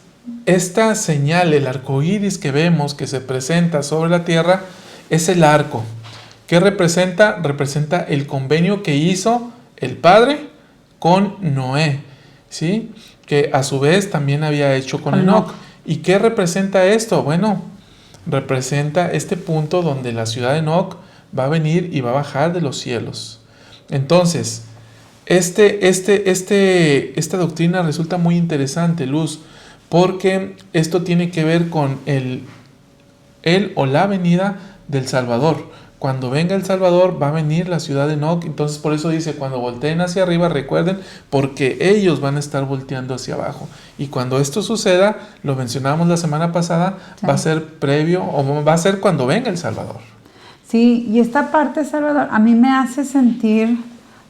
esta señal, el arco iris que vemos que se presenta sobre la tierra, es el arco. ¿Qué representa? Representa el convenio que hizo el Padre con Noé, ¿sí? Que a su vez también había hecho con Enoc. ¿Y qué representa esto? Bueno, representa este punto donde la ciudad de Enoc va a venir y va a bajar de los cielos. Entonces, esta doctrina resulta muy interesante, Luz, porque esto tiene que ver con el o la venida del Salvador. Cuando venga el Salvador va a venir la ciudad de Enoc. Entonces por eso dice, cuando volteen hacia arriba, recuerden, porque ellos van a estar volteando hacia abajo. Y cuando esto suceda, lo mencionamos la semana pasada, sí, va a ser previo, o va a ser cuando venga el Salvador. Sí, y esta parte, Salvador, a mí me hace sentir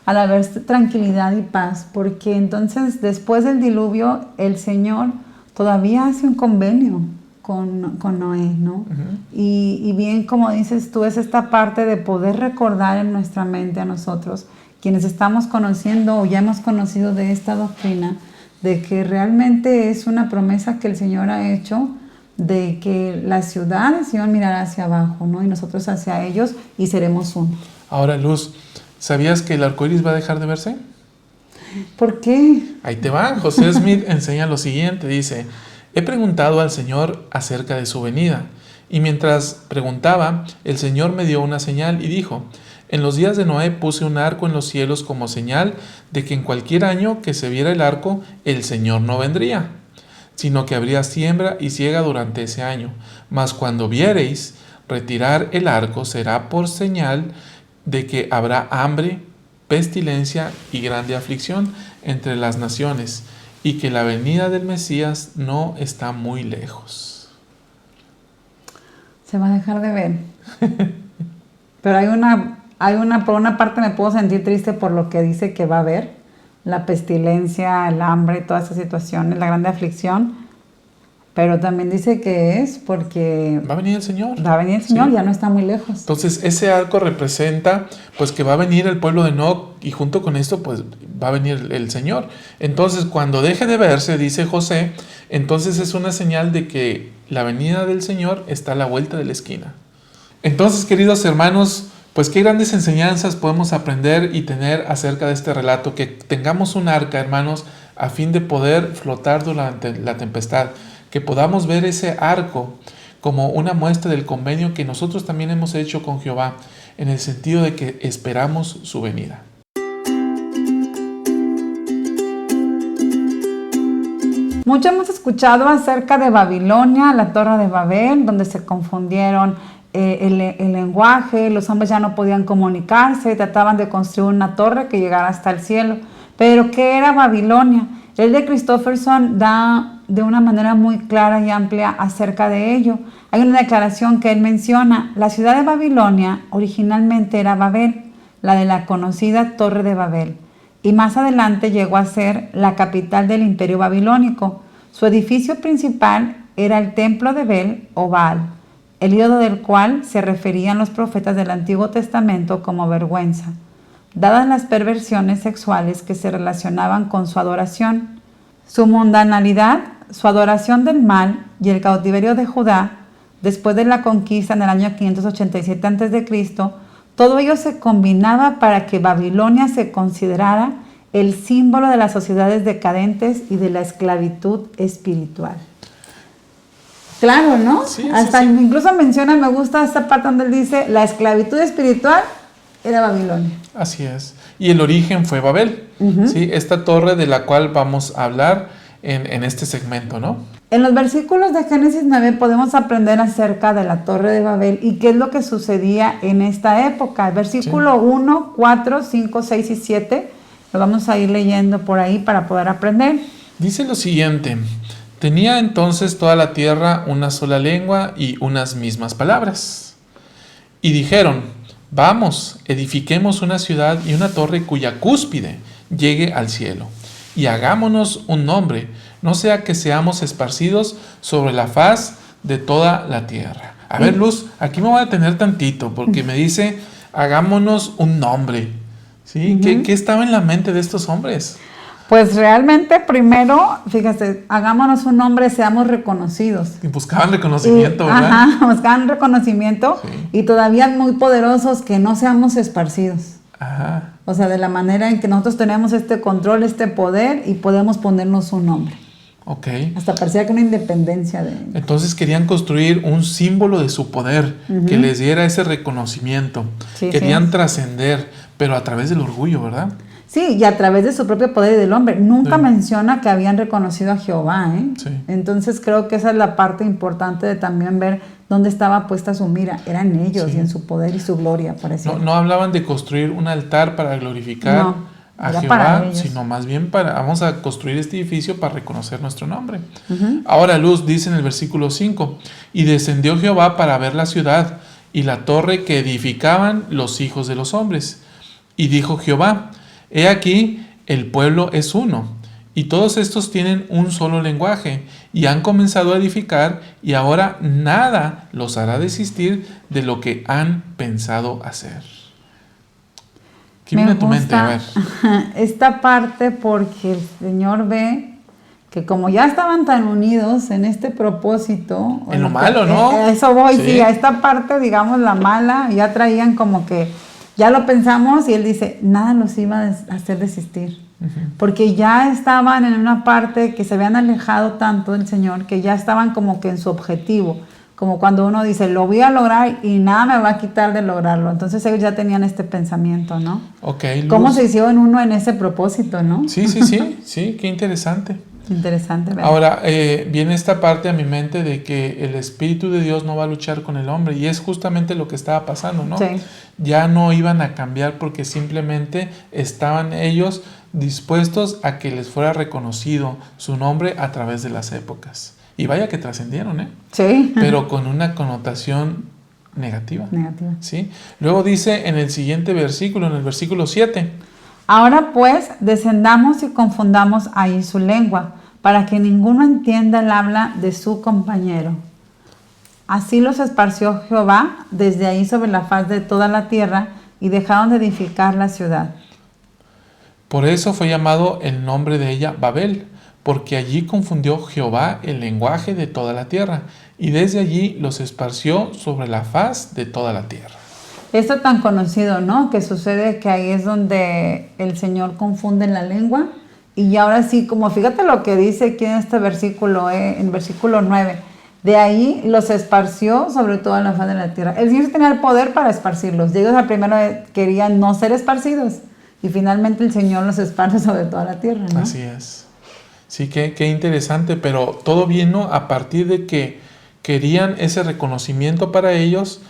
a la vez tranquilidad y paz, porque entonces después del diluvio el Señor todavía hace un convenio con Noé, ¿no? Uh-huh. Y bien, como dices tú, es esta parte de poder recordar en nuestra mente a nosotros, quienes estamos conociendo o ya hemos conocido de esta doctrina, de que realmente es una promesa que el Señor ha hecho, de que la ciudad del Señor mirará hacia abajo, ¿no? Y nosotros hacia ellos y seremos uno. Ahora, Luz, ¿sabías que el arco iris va a dejar de verse? ¿Por qué? Ahí te va. José Smith enseña lo siguiente, dice: he preguntado al Señor acerca de su venida, y mientras preguntaba, el Señor me dio una señal y dijo: en los días de Noé puse un arco en los cielos como señal de que en cualquier año que se viera el arco, el Señor no vendría, sino que habría siembra y siega durante ese año. Mas cuando viereis retirar el arco, será por señal de que habrá hambre, pestilencia y grande aflicción entre las naciones, y que la venida del Mesías no está muy lejos. Se va a dejar de ver. Pero por una parte me puedo sentir triste por lo que dice que va a haber, la pestilencia, el hambre, todas esas situaciones, la grande aflicción. Pero también dice que es porque va a venir el Señor. Va a venir el Señor, sí, ya no está muy lejos. Entonces ese arco representa pues que va a venir el pueblo de Enoc, y junto con esto pues va a venir el Señor. Entonces cuando deje de verse, dice José, entonces es una señal de que la venida del Señor está a la vuelta de la esquina. Entonces, queridos hermanos, pues qué grandes enseñanzas podemos aprender y tener acerca de este relato, que tengamos un arca, hermanos, a fin de poder flotar durante la tempestad, que podamos ver ese arco como una muestra del convenio que nosotros también hemos hecho con Jehová, en el sentido de que esperamos su venida. Mucho hemos escuchado acerca de Babilonia, la Torre de Babel, donde se confundieron el lenguaje, los hombres ya no podían comunicarse, trataban de construir una torre que llegara hasta el cielo. Pero ¿qué era Babilonia? El de Christofferson da de una manera muy clara y amplia acerca de ello. Hay una declaración que él menciona: la ciudad de Babilonia originalmente era Babel, la de la conocida Torre de Babel, y más adelante llegó a ser la capital del imperio babilónico. Su edificio principal era el templo de Bel o Baal, el ídolo del cual se referían los profetas del Antiguo Testamento como vergüenza, dadas las perversiones sexuales que se relacionaban con su adoración. Su mundanalidad, su adoración del mal y el cautiverio de Judá, después de la conquista en el año 587 a.C., todo ello se combinaba para que Babilonia se considerara el símbolo de las sociedades decadentes y de la esclavitud espiritual. Claro, ¿no? Sí, hasta sí. Incluso menciona, me gusta esta parte donde él dice, la esclavitud espiritual era Babilonia. Así es. Y el origen fue Babel, uh-huh. ¿Sí? Esta torre de la cual vamos a hablar en este segmento, ¿no? En los versículos de Génesis 9 podemos aprender acerca de la Torre de Babel y qué es lo que sucedía en esta época. Versículo 1, 4, 5, 6 y 7, lo vamos a ir leyendo por ahí para poder aprender. Dice lo siguiente: tenía entonces toda la tierra una sola lengua y unas mismas palabras. Y dijeron: vamos, edifiquemos una ciudad y una torre cuya cúspide llegue al cielo, y hagámonos un nombre, no sea que seamos esparcidos sobre la faz de toda la tierra. A ver, Luz, aquí me voy a detener tantito, porque me dice, hagámonos un nombre. ¿Sí? Uh-huh. ¿Qué estaba en la mente de estos hombres? Pues realmente primero, fíjate, hagámonos un nombre, seamos reconocidos. Y buscaban reconocimiento, ¿verdad? Ajá, buscaban reconocimiento, sí. Y todavía muy poderosos, que no seamos esparcidos. Ajá. O sea, de la manera en que nosotros tenemos este control, este poder, y podemos ponernos un nombre. Ok. Hasta parecía que una independencia de... Entonces querían construir un símbolo de su poder, que les diera ese reconocimiento. Sí, querían trascender, pero a través del orgullo, ¿verdad? Sí, y a través de su propio poder y del hombre. Nunca menciona que habían reconocido a Jehová, ¿eh? Sí. Entonces creo que esa es la parte importante de también ver dónde estaba puesta su mira. Eran ellos, y en su poder y su gloria, parecía. No hablaban de construir un altar para glorificar a Jehová, sino más bien vamos a construir este edificio para reconocer nuestro nombre. Ahora, Luz, dice en el versículo 5, y descendió Jehová para ver la ciudad y la torre que edificaban los hijos de los hombres. Y dijo Jehová, he aquí, el pueblo es uno, y todos estos tienen un solo lenguaje, y han comenzado a edificar, y ahora nada los hará desistir de lo que han pensado hacer. ¿Qué viene a tu mente? A ver. Esta parte, porque el Señor ve que como ya estaban tan unidos en este propósito... En lo malo, ¿no? Eso voy, sí, a esta parte, digamos, la mala, ya traían como que... Ya lo pensamos, y Él dice, nada los iba a hacer desistir. Porque ya estaban en una parte que se habían alejado tanto del Señor, que ya estaban como que en su objetivo. Como cuando uno dice, lo voy a lograr y nada me va a quitar de lograrlo. Entonces ellos ya tenían este pensamiento, ¿no? Ok, Luz. ¿Cómo se hicieron uno en ese propósito, no? Sí, qué interesante. Interesante, ¿verdad? Ahora, viene esta parte a mi mente de que el Espíritu de Dios no va a luchar con el hombre, y es justamente lo que estaba pasando, ¿no? Sí. Ya no iban a cambiar porque simplemente estaban ellos dispuestos a que les fuera reconocido su nombre a través de las épocas. Y vaya que trascendieron, ¿eh? Sí. Pero con una connotación negativa. ¿Sí? Luego dice en el siguiente versículo, en el versículo 7. Ahora pues, descendamos y confundamos ahí su lengua, para que ninguno entienda el habla de su compañero. Así los esparció Jehová desde ahí sobre la faz de toda la tierra, y dejaron de edificar la ciudad. Por eso fue llamado el nombre de ella Babel, porque allí confundió Jehová el lenguaje de toda la tierra, y desde allí los esparció sobre la faz de toda la tierra. Esto tan conocido, ¿no? Que sucede que ahí es donde el Señor confunde la lengua, y ahora sí, como fíjate lo que dice aquí en este versículo, en versículo 9, de ahí los esparció sobre toda la faz de la tierra. El Señor tenía el poder para esparcirlos. Ellos al primero querían no ser esparcidos, y finalmente el Señor los esparce sobre toda la tierra, ¿no? Así es. Sí, qué interesante, pero todo vino a partir de que querían ese reconocimiento para ellos.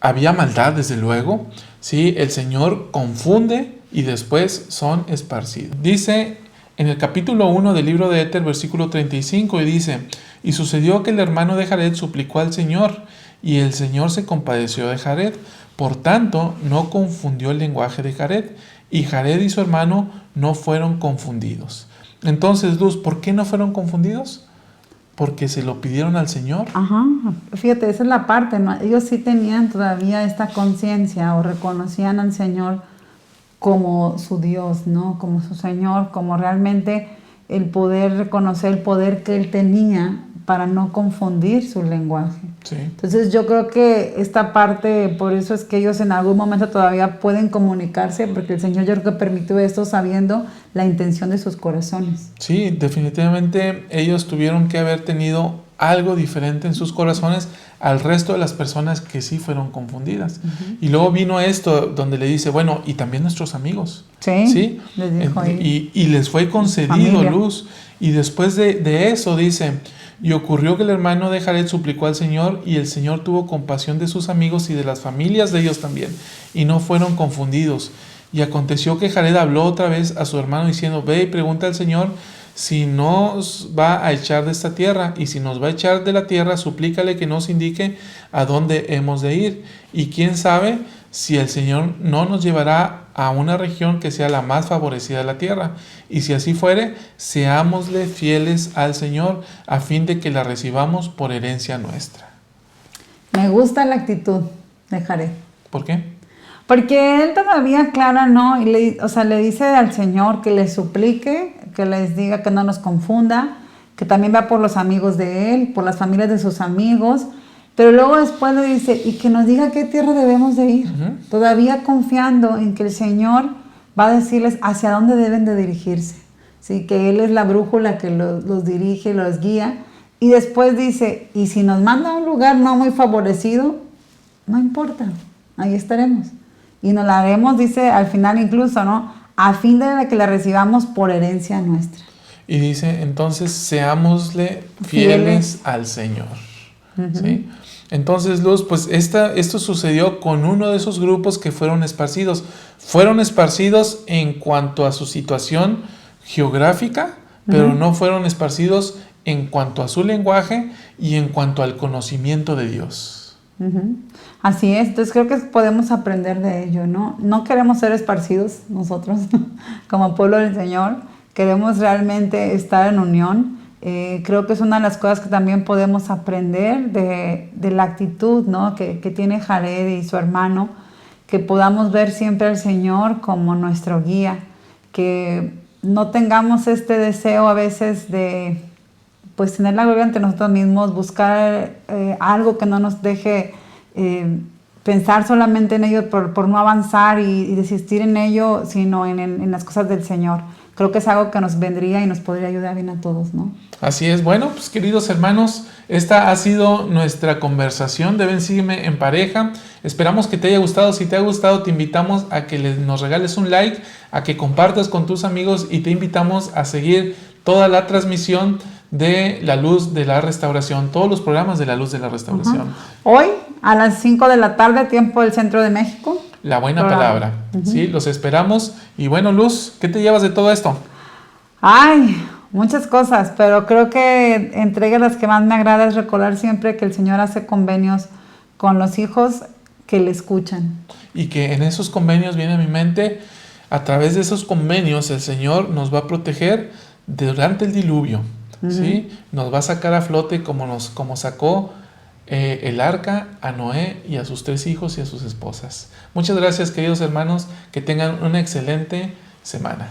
Había maldad, desde luego. Sí, el Señor confunde y después son esparcidos. Dice en el capítulo 1 del libro de Éter, versículo 35, y dice, y sucedió que el hermano de Jared suplicó al Señor, y el Señor se compadeció de Jared. Por tanto, no confundió el lenguaje de Jared, y Jared y su hermano no fueron confundidos. Entonces, Luz, ¿por qué no fueron confundidos? Porque se lo pidieron al Señor. Ajá, fíjate, esa es la parte, ¿no? Ellos sí tenían todavía esta conciencia, o reconocían al Señor como su Dios, ¿no? Como su Señor, como realmente el poder reconocer el poder que Él tenía para no confundir su lenguaje. Sí. Entonces yo creo que esta parte, por eso es que ellos en algún momento todavía pueden comunicarse, porque el Señor yo creo que permitió esto sabiendo la intención de sus corazones. Sí, definitivamente ellos tuvieron que haber tenido algo diferente en sus corazones al resto de las personas que sí fueron confundidas. Y luego vino esto donde le dice, bueno, y también nuestros amigos. Sí. Les dijo y les fue concedido Luz. Y después de eso dice, y ocurrió que el hermano de Jared suplicó al Señor, y el Señor tuvo compasión de sus amigos y de las familias de ellos también, y no fueron confundidos. Y aconteció que Jared habló otra vez a su hermano diciendo, ve y pregunta al Señor si nos va a echar de esta tierra, y si nos va a echar de la tierra, suplícale que nos indique a dónde hemos de ir. Y quién sabe si el Señor no nos llevará a una región que sea la más favorecida de la tierra. Y si así fuere, seámosle fieles al Señor, a fin de que la recibamos por herencia nuestra. Me gusta la actitud de Jared. ¿Por qué? Porque él todavía aclara, ¿no? Y le dice al Señor que le suplique, que les diga que no nos confunda, que también va por los amigos de él, por las familias de sus amigos, pero luego después le dice, y que nos diga a qué tierra debemos de ir, todavía confiando en que el Señor va a decirles hacia dónde deben de dirigirse, ¿sí? Que Él es la brújula que los dirige, los guía, y después dice, y si nos manda a un lugar no muy favorecido, no importa, ahí estaremos, y nos la haremos, dice al final incluso, ¿no? A fin de que la recibamos por herencia nuestra. Y dice, entonces, seámosle fieles al Señor. ¿Sí? Entonces, Luz, pues esto sucedió con uno de esos grupos que fueron esparcidos. Fueron esparcidos en cuanto a su situación geográfica, pero no fueron esparcidos en cuanto a su lenguaje y en cuanto al conocimiento de Dios. Así es, entonces creo que podemos aprender de ello, ¿no? No queremos ser esparcidos nosotros como pueblo del Señor, queremos realmente estar en unión. Creo que es una de las cosas que también podemos aprender de la actitud, ¿no? que tiene Jared y su hermano, que podamos ver siempre al Señor como nuestro guía, que no tengamos este deseo a veces de pues tener la gloria ante nosotros mismos, buscar algo que no nos deje pensar solamente en ello por no avanzar y desistir en ello, sino en las cosas del Señor. Creo que es algo que nos vendría y nos podría ayudar bien a todos, ¿no? Así es. Bueno, pues queridos hermanos, esta ha sido nuestra conversación de Ven, Sígueme en Pareja. Esperamos que te haya gustado. Si te ha gustado, te invitamos a que nos regales un like, a que compartas con tus amigos y te invitamos a seguir toda la transmisión de La Luz de la Restauración, todos los programas de La Luz de la Restauración. Hoy, a las 5 de la tarde, tiempo del Centro de México. La buena palabra. Sí, los esperamos. Y bueno, Luz, ¿qué te llevas de todo esto? Ay, muchas cosas, pero creo que entre las que más me agrada es recordar siempre que el Señor hace convenios con los hijos que le escuchan. Y que en esos convenios, viene a mi mente, a través de esos convenios el Señor nos va a proteger durante el diluvio. ¿Sí? Nos va a sacar a flote como sacó el arca a Noé y a sus 3 hijos y a sus esposas. Muchas gracias, queridos hermanos, que tengan una excelente semana.